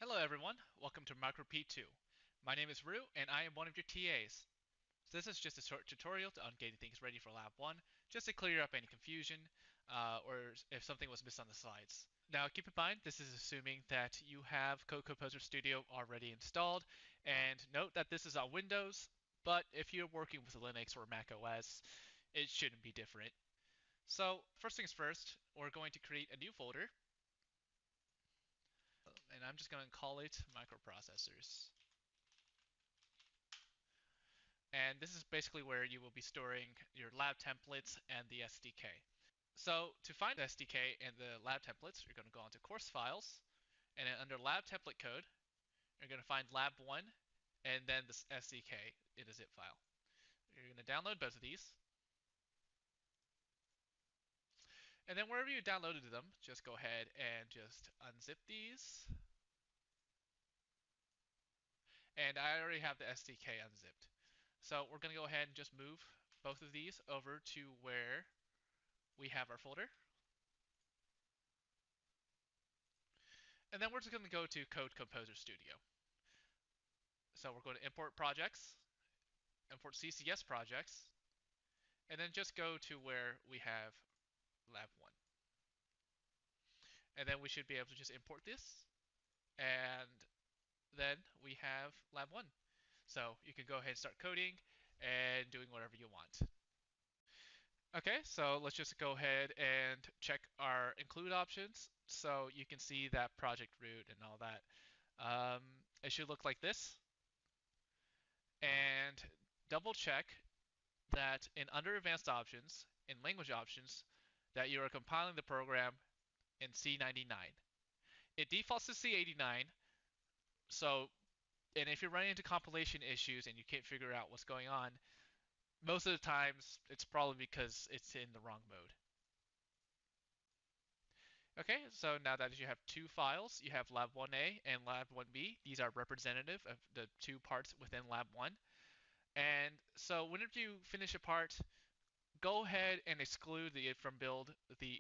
Hello everyone, welcome to Micro P2. My name is Rue and I am one of your TAs. So this is just a short tutorial on getting things ready for Lab 1, just to clear up any confusion or if something was missed on the slides. Now keep in mind, this is assuming that you have Code Composer Studio already installed, and note that this is on Windows, but if you're working with Linux or Mac OS, it shouldn't be different. So first things first, we're going to create a new folder, and I'm just going to call it microprocessors. And this is basically where you will be storing your lab templates and the SDK. So to find the SDK and the lab templates, you're going to go onto course files, and then under lab template code, you're going to find lab 1 and then the SDK in a zip file. You're going to download both of these. And then wherever you downloaded them, just go ahead and just unzip these. And I already have the SDK unzipped. So we're going to go ahead and just move both of these over to where we have our folder. And then we're just going to go to Code Composer Studio. So we're going to import projects, import CCS projects, and then just go to where we have lab 1. And then we should be able to just import this, and then we have lab 1. So you can go ahead and start coding and doing whatever you want. Okay, so let's just go ahead and check our include options. So you can see that project root and all that. It should look like this. And double check that in under advanced options, in language options, that you are compiling the program in C99. It defaults to C89, so and if you're running into compilation issues and you can't figure out what's going on, most of the times it's probably because it's in the wrong mode. Okay, so now that you have two files, you have Lab 1A and Lab 1B. These are representative of the two parts within Lab 1. And so whenever you finish a part, go ahead and exclude from build the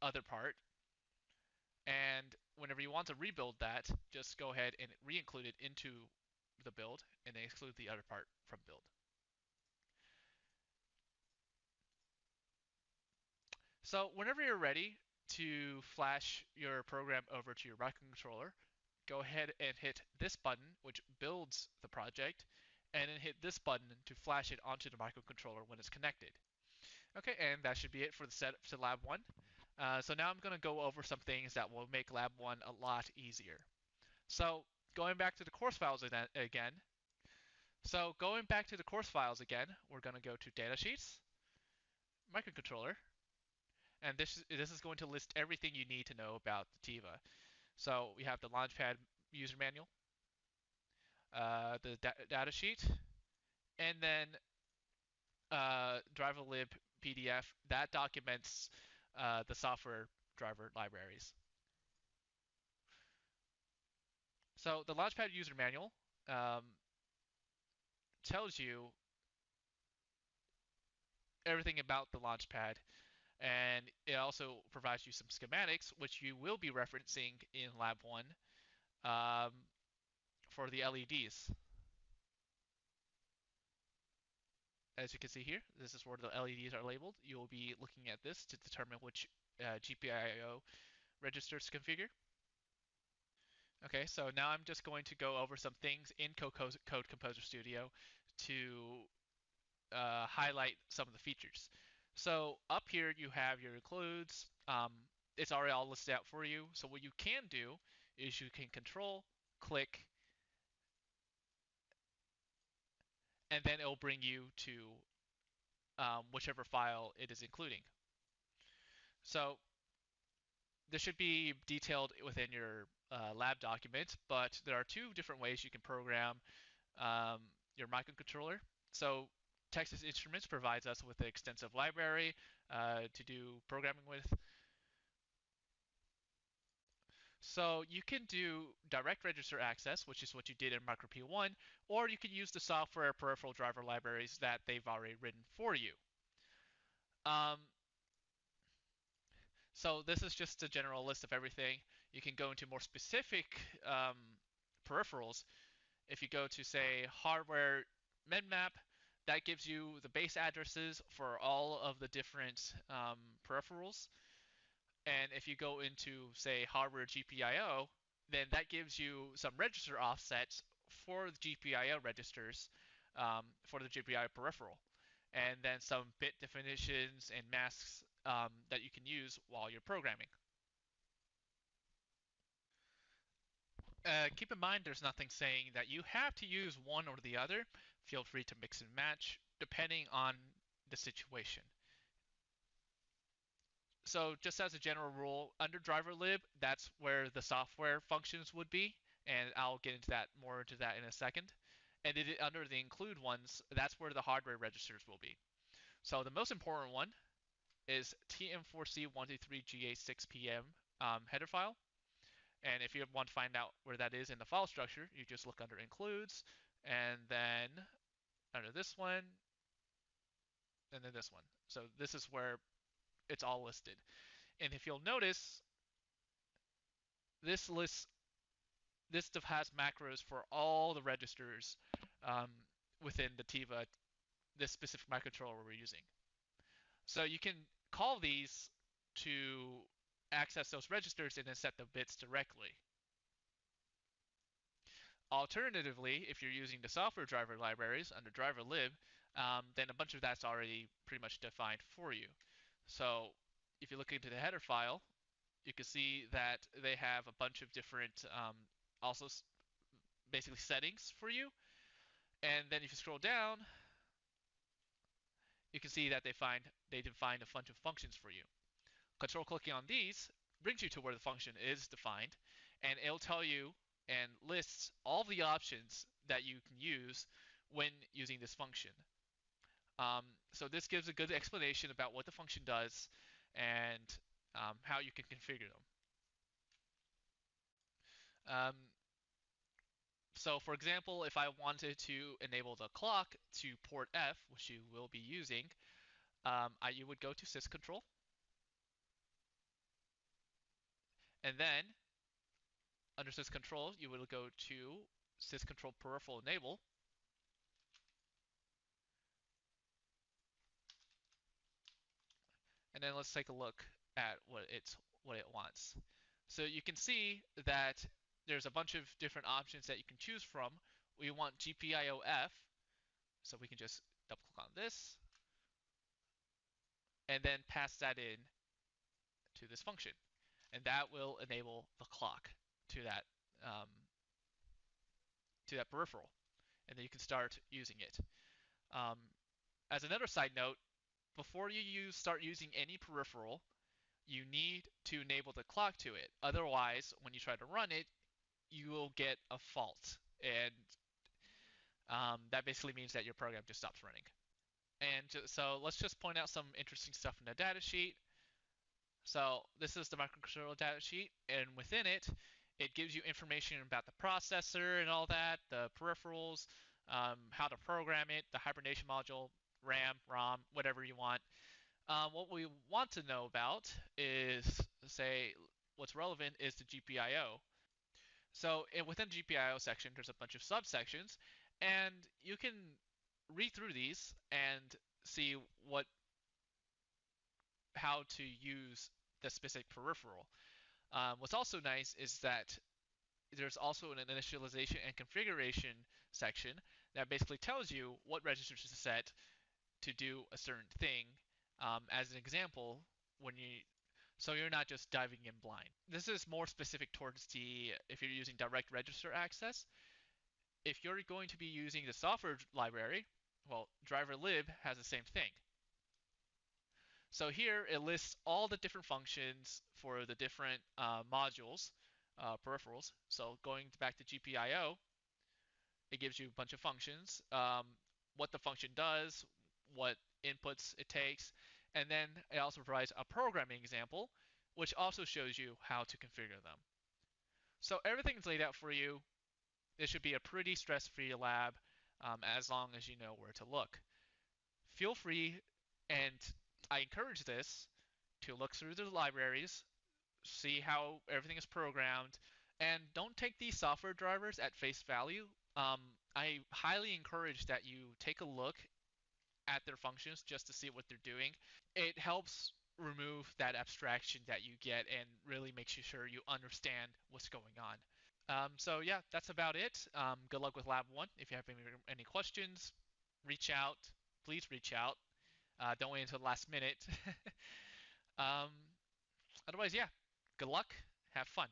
other part. And whenever you want to rebuild that, just go ahead and re-include it into the build and then exclude the other part from build. So whenever you're ready to flash your program over to your microcontroller, go ahead and hit this button, which builds the project, and then hit this button to flash it onto the microcontroller when it's connected. Okay, and that should be it for the setup to Lab 1. So now I'm going to go over some things that will make Lab 1 a lot easier. So going back to the course files again. So going back to the course files again, we're going to go to Datasheets, Microcontroller, and this is going to list everything you need to know about the TIVA. So we have the Launchpad user manual, the data sheet, and then driver lib PDF that documents the software driver libraries. So the Launchpad user manual tells you everything about the Launchpad, and it also provides you some schematics, which you will be referencing in Lab 1 um, for the LEDs. As you can see here, this is where the LEDs are labeled. You will be looking at this to determine which GPIO registers to configure. Okay, so now I'm just going to go over some things in Code Composer Studio to highlight some of the features. So up here you have your includes. It's already all listed out for you. So what you can do is you can control, click, and then it'll bring you to whichever file it is including. So this should be detailed within your lab document, but there are two different ways you can program your microcontroller. So Texas Instruments provides us with an extensive library to do programming with. So you can do direct register access, which is what you did in Micro P1, or you can use the software peripheral driver libraries that they've already written for you. Um, so this is just a general list of everything. You can go into more specific peripherals, if you go to, say, hardware map, that gives you the base addresses for all of the different peripherals. And if you go into, say, hardware GPIO, then that gives you some register offsets for the GPIO registers for the GPIO peripheral, and then some bit definitions and masks that you can use while you're programming. Keep in mind there's nothing saying that you have to use one or the other. Feel free to mix and match depending on the situation. So just as a general rule, under driver lib, that's where the software functions would be, and I'll get into that more into that in a second. And under the include ones, that's where the hardware registers will be. So the most important one is TM4C123G86PM header file. And if you want to find out where that is in the file structure, you just look under includes, and then under this one, and then this one. So this is where it's all listed. And if you'll notice, this list this stuff has macros for all the registers um, within the Tiva, this specific microcontroller we're using. So you can call these to access those registers and then set the bits directly. Alternatively, if you're using the software driver libraries under driver lib, then a bunch of that's already pretty much defined for you. So if you look into the header file, you can see that they have a bunch of different also basically settings for you. And then if you scroll down, you can see that they define a bunch of functions for you. Control clicking on these brings you to where the function is defined, and it'll tell you and lists all the options that you can use when using this function. So this gives a good explanation about what the function does and how you can configure them. So for example, if I wanted to enable the clock to port F, which you will be using, you would go to syscontrol, and then under syscontrol, you would go to syscontrol peripheral enable, and then let's take a look at what it wants. So you can see that there's a bunch of different options that you can choose from. We want GPIO-F, so we can just double click on this, and then pass that in to this function, and that will enable the clock to um, that peripheral, and then you can start using it. Um, as another side note, before you start using any peripheral, you need to enable the clock to it. Otherwise, when you try to run it, you will get a fault, and that basically means that your program just stops running. And so let's just point out some interesting stuff in the data sheet. So this is the microcontroller data sheet, and within it, it gives you information about the processor and all that, the peripherals, how to program it, the hibernation module, RAM, ROM, whatever you want. What we want to know about is, say, what's relevant is the GPIO. So within the GPIO section, there's a bunch of subsections, and you can read through these and see how to use the specific peripheral. What's also nice is that there's also an initialization and configuration section that basically tells you what registers to set to do a certain thing. As an example, so you're not just diving in blind. This is more specific towards if you're using direct register access. If you're going to be using the software library, well, driver lib has the same thing. So here it lists all the different functions for the different modules, peripherals. So going back to GPIO, it gives you a bunch of functions, what the function does, what inputs it takes, and then it also provides a programming example, which also shows you how to configure them. So everything's laid out for you. This should be a pretty stress-free lab as long as you know where to look. Feel free, and I encourage this, to look through the libraries, see how everything is programmed, and don't take these software drivers at face value. I highly encourage that you take a look at their functions just to see what they're doing. It helps remove that abstraction that you get and really makes you sure you understand what's going on. So yeah, that's about it. Good luck with Lab 1. If you have any questions, reach out. Please reach out. Don't wait until the last minute. um, Otherwise, yeah, good luck. Have fun.